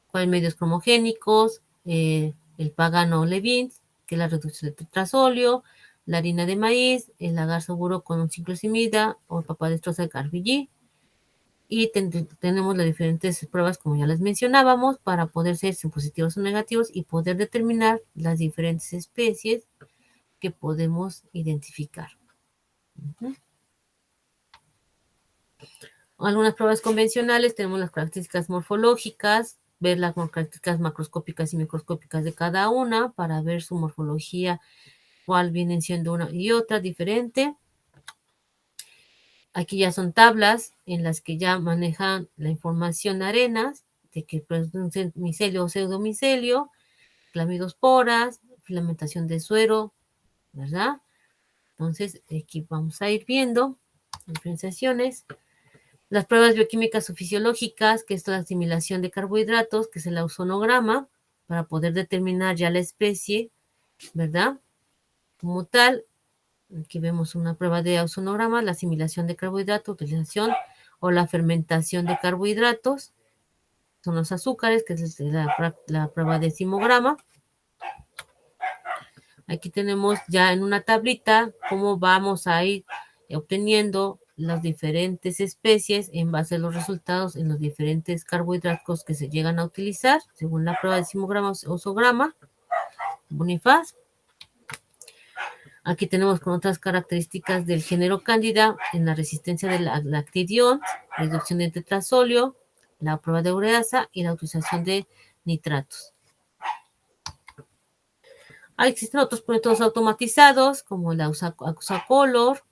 cuáles medios cromogénicos, el pagano Levin, que es la reducción de tetrazolio, la harina de maíz, el agar seguro con un ciclosimida o el papadestrosa de Carvillí. Y tenemos las diferentes pruebas, como ya les mencionábamos, para poder ser positivos o negativos y poder determinar las diferentes especies que podemos identificar. Algunas pruebas convencionales, tenemos las características morfológicas, ver las características macroscópicas y microscópicas de cada una para ver su morfología, cuál vienen siendo una y otra diferente. Aquí ya son tablas en las que ya manejan la información arenas, de que producen micelio o pseudomicelio, clamidosporas, filamentación de suero, ¿verdad? Entonces, aquí vamos a ir viendo diferenciaciones. Las pruebas bioquímicas o fisiológicas, que es la asimilación de carbohidratos, que es el ozonograma, para poder determinar ya la especie, ¿verdad? Como tal, aquí vemos una prueba de ozonograma, la asimilación de carbohidratos, utilización o la fermentación de carbohidratos, son los azúcares, que es la prueba de simograma. Aquí tenemos ya en una tablita cómo vamos a ir obteniendo las diferentes especies en base a los resultados en los diferentes carbohidratos que se llegan a utilizar, según la prueba de simograma o osograma, Bonifaz. Aquí tenemos con otras características del género Cándida en la resistencia del lactidión, reducción de tetrazolio, la prueba de ureasa y la utilización de nitratos. Existen otros métodos automatizados como la Color,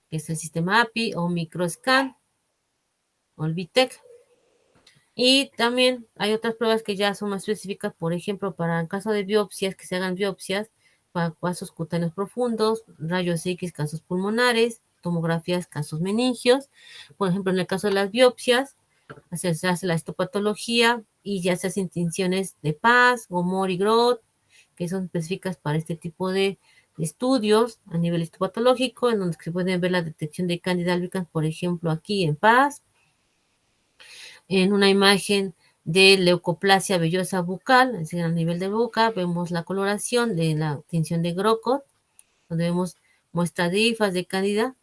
que es el sistema API o Microscan o el VITEC. Y también hay otras pruebas que ya son más específicas, por ejemplo, para el caso de biopsias, que se hagan biopsias para vasos cutáneos profundos, rayos X, casos pulmonares, tomografías, casos meningios. Por ejemplo, en el caso de las biopsias, se hace la histopatología y ya se hacen tinciones de Paz, Gomor y Grot, que son específicas para este tipo de estudios a nivel histopatológico, en donde se pueden ver la detección de Candida albicans, por ejemplo, aquí en Paz, en una imagen de leucoplasia vellosa bucal, es decir, a nivel de boca, vemos la coloración de la tinción de Grocott, donde vemos muestra de hifas de Candida.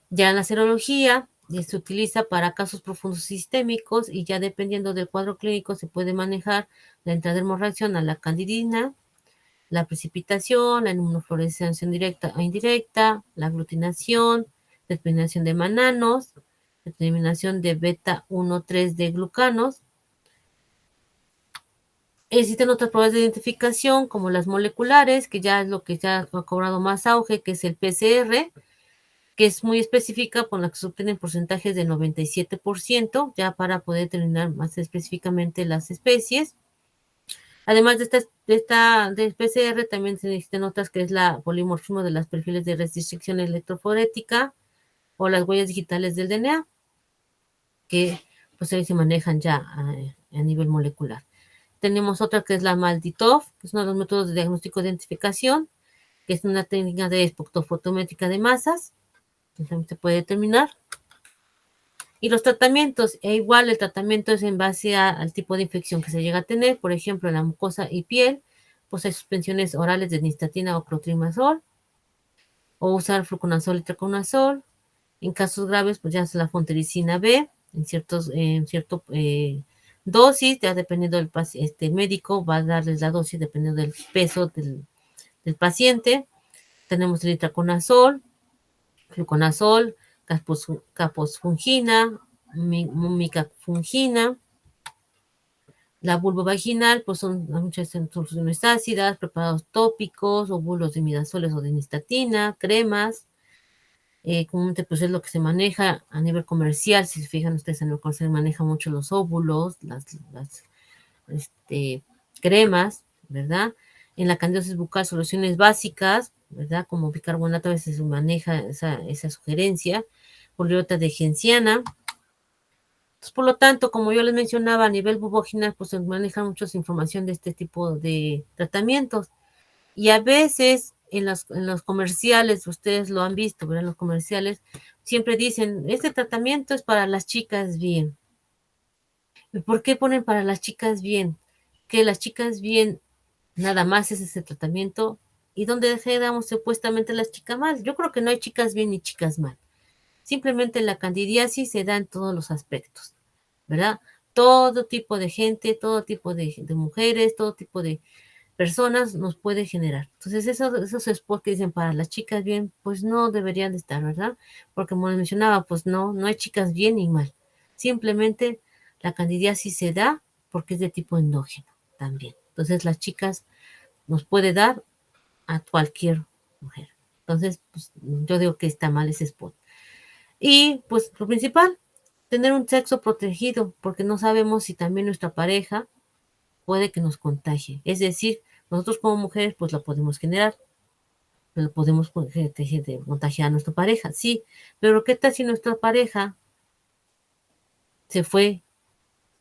Ya en la serología se utiliza para casos profundos sistémicos y ya dependiendo del cuadro clínico se puede manejar la intradermorreacción a la candidina, la precipitación, la inmunofluorescencia directa o indirecta, la aglutinación, determinación de mananos, determinación de beta 1,3 de glucanos. Existen otras pruebas de identificación como las moleculares, que ya es lo que ya ha cobrado más auge, que es el PCR, que es muy específica, por la que se obtienen porcentajes de 97%, ya para poder determinar más específicamente las especies. Además de de PCR, también existen otras que es la polimorfismo de los perfiles de restricción electroforética, o las huellas digitales del DNA, que pues ahí se manejan ya a nivel molecular. Tenemos otra que es la MALDI-TOF, que es uno de los métodos de diagnóstico de identificación, que es una técnica de espectrofotométrica de masas, que también se puede determinar. Y los tratamientos, igual el tratamiento es en base al tipo de infección que se llega a tener, por ejemplo, en la mucosa y piel, pues hay suspensiones orales de nistatina o clotrimazol, o usar fluconazol y traconazol. En casos graves, pues ya es la fontericina B, en cierto dosis, ya dependiendo del médico, va a darles la dosis dependiendo del peso del paciente. Tenemos el itraconazol, fluconazol, caposfungina, micafungina. La vulvovaginal, pues son muchas soluciones ácidas, preparados tópicos, óvulos de imidazoles o de nistatina, cremas. Comúnmente pues es lo que se maneja a nivel comercial. Si se fijan ustedes, en el comercial se maneja mucho los óvulos, las cremas, ¿verdad? En la candidosis bucal, soluciones básicas, ¿verdad? Como bicarbonato, a veces se maneja esa sugerencia. Poliureta de genciana. Entonces, por lo tanto, como yo les mencionaba, a nivel buboginal, pues se maneja mucha información de este tipo de tratamientos. Y a veces en los comerciales, ustedes lo han visto, ¿verdad? En los comerciales siempre dicen, este tratamiento es para las chicas bien. ¿Y por qué ponen para las chicas bien? Que las chicas bien nada más es ese tratamiento. ¿Y dónde dejamos supuestamente las chicas mal? Yo creo que no hay chicas bien ni chicas mal. Simplemente la candidiasis se da en todos los aspectos, ¿verdad? Todo tipo de gente, todo tipo de mujeres, todo tipo de personas nos puede generar. Entonces, esos spots que dicen para las chicas bien, pues no deberían de estar, ¿verdad? Porque como les mencionaba, pues no hay chicas bien ni mal. Simplemente la candidiasis se da porque es de tipo endógeno también. Entonces, las chicas nos puede dar a cualquier mujer. Entonces, pues, yo digo que está mal ese spot. Y pues lo principal, tener un sexo protegido, porque no sabemos si también nuestra pareja puede que nos contagie. Es decir, nosotros como mujeres pues la podemos generar, pero podemos contagiar a nuestra pareja, sí, pero ¿qué tal si nuestra pareja se fue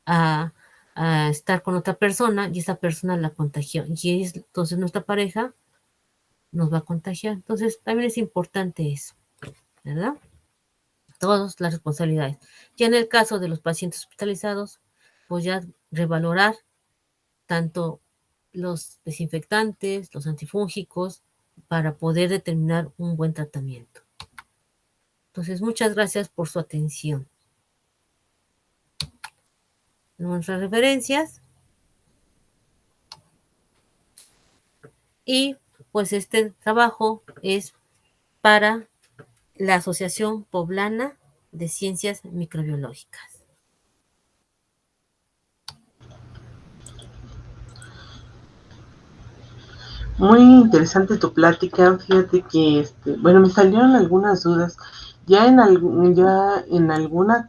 a, a estar con otra persona y esa persona la contagió? Y entonces nuestra pareja nos va a contagiar. Entonces también es importante eso, ¿verdad? Todas las responsabilidades. Ya en el caso de los pacientes hospitalizados, pues ya revalorar tanto los desinfectantes, los antifúngicos, para poder determinar un buen tratamiento. Entonces, muchas gracias por su atención. Nuestras referencias. Y pues este trabajo es para la Asociación Poblana de Ciencias Microbiológicas.
Muy interesante tu plática. Fíjate que, bueno, me salieron algunas dudas. Ya en alguna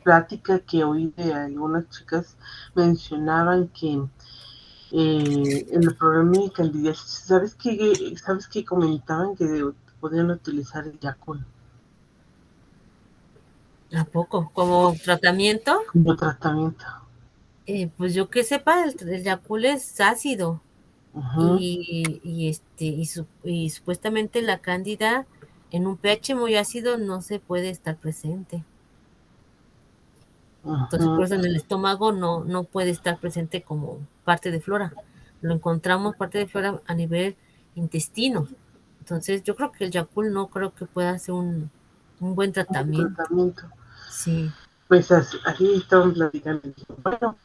plática que oí de algunas chicas mencionaban que en el problema de candidiasis, ¿sabes qué comentaban? Que podían utilizar el Yakult
¿A poco? ¿Como tratamiento?
como tratamiento.
Pues yo que sepa, el Yakult es ácido.
Ujú,
Y supuestamente la cándida en un pH muy ácido no se puede estar presente. Entonces,
ujú,
por eso en el estómago no puede estar presente como parte de flora. Lo encontramos parte de flora a nivel intestino. Entonces, yo creo que el Yakult no creo que pueda ser un buen
un buen
tratamiento.
tratamiento.
Sí,
Pues así estaban platicando. Bueno,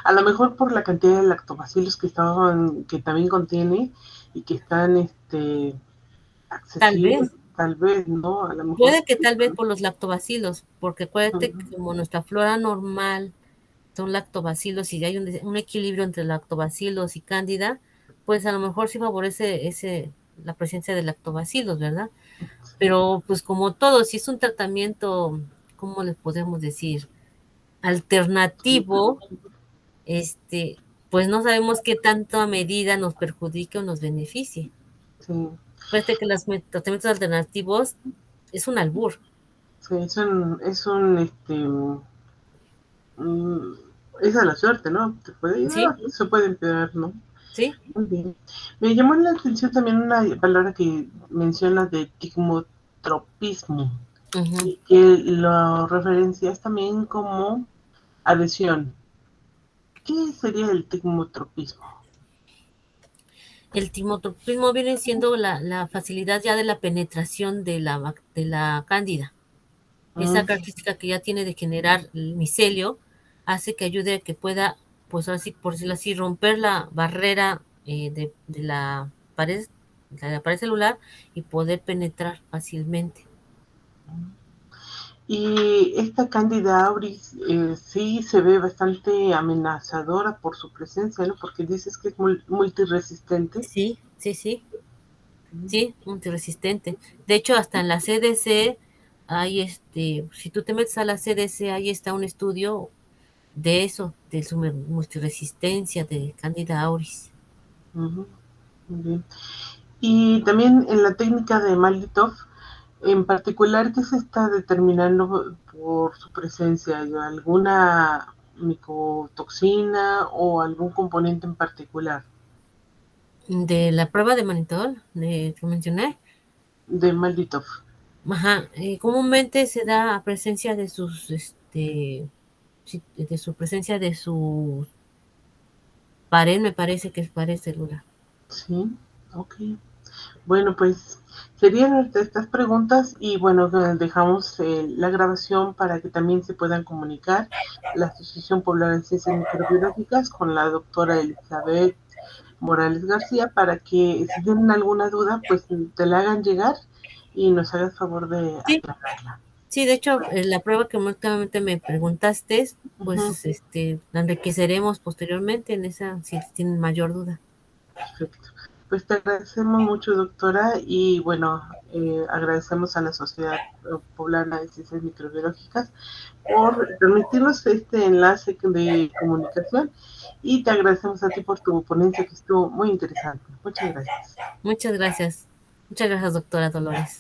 a lo mejor por la cantidad de lactobacilos que también contiene y que están
tal
accesibles,
vez.
tal vez, ¿no? A lo mejor.
Puede que tal vez por los lactobacilos, porque acuérdate que como nuestra flora normal son lactobacilos y hay un equilibrio entre lactobacilos y cándida, pues a lo mejor sí favorece la presencia de lactobacilos, ¿verdad? Pero pues como todo, si es un tratamiento, ¿cómo les podemos decir?
Sí,
Alternativo, este, pues no sabemos qué tanto a medida nos perjudique o nos beneficie.
sí.
Parece que los tratamientos alternativos es un albur,
Sí, mm, es a la suerte, ¿no? Te puede
¿sí?
ayudar, se puede empeorar, ¿no?
¿Sí?
Muy bien. Me llamó la atención también una palabra que menciona de tigmotropismo
Ujú.
y que lo referencias también como adhesión. ¿Qué sería el tigmotropismo?
El timotropismo viene siendo la facilidad ya de la penetración de la cándida. Esa
Mm,
característica que ya tiene de generar el micelio hace que ayude a que pueda, pues así, por decirlo así, romper la barrera de la pared celular y poder penetrar fácilmente.
y esta Candida auris sí se ve bastante amenazadora por su presencia, ¿no? Porque dices que es multiresistente.
Sí, sí, sí, sí, multiresistente. De hecho, hasta en la CDC hay si tú te metes a la CDC, ahí está un estudio de eso, de su multiresistencia de Candida auris.
Ujú, muy bien. Y también en la técnica de Malitov, en particular, ¿qué se está determinando por su presencia? ¿Alguna micotoxina o algún componente en particular
De la prueba de manitol, que mencioné,
de Malitov?
ajá, comúnmente se da a presencia de sus, sí, de su presencia de su pared, me parece que es pared celular.
Sí, ok. Bueno, pues serían estas preguntas y bueno, dejamos la grabación para que también se puedan comunicar la Asociación Poblana de Ciencias Microbiológicas con la doctora Elizabeth Morales García para que si tienen alguna duda, pues te la hagan llegar y nos hagas favor de
Sí,
aclararla.
sí, de hecho, la prueba que últimamente me preguntaste,
Ujú,
pues, la enriqueceremos posteriormente en esa, si tienen mayor duda.
perfecto. Pues te agradecemos mucho, doctora, y bueno, agradecemos a la Sociedad Poblana de Ciencias Microbiológicas por permitirnos este enlace de comunicación y te agradecemos a ti por tu ponencia que estuvo muy interesante. Muchas gracias.
Muchas gracias. Muchas gracias, doctora Dolores.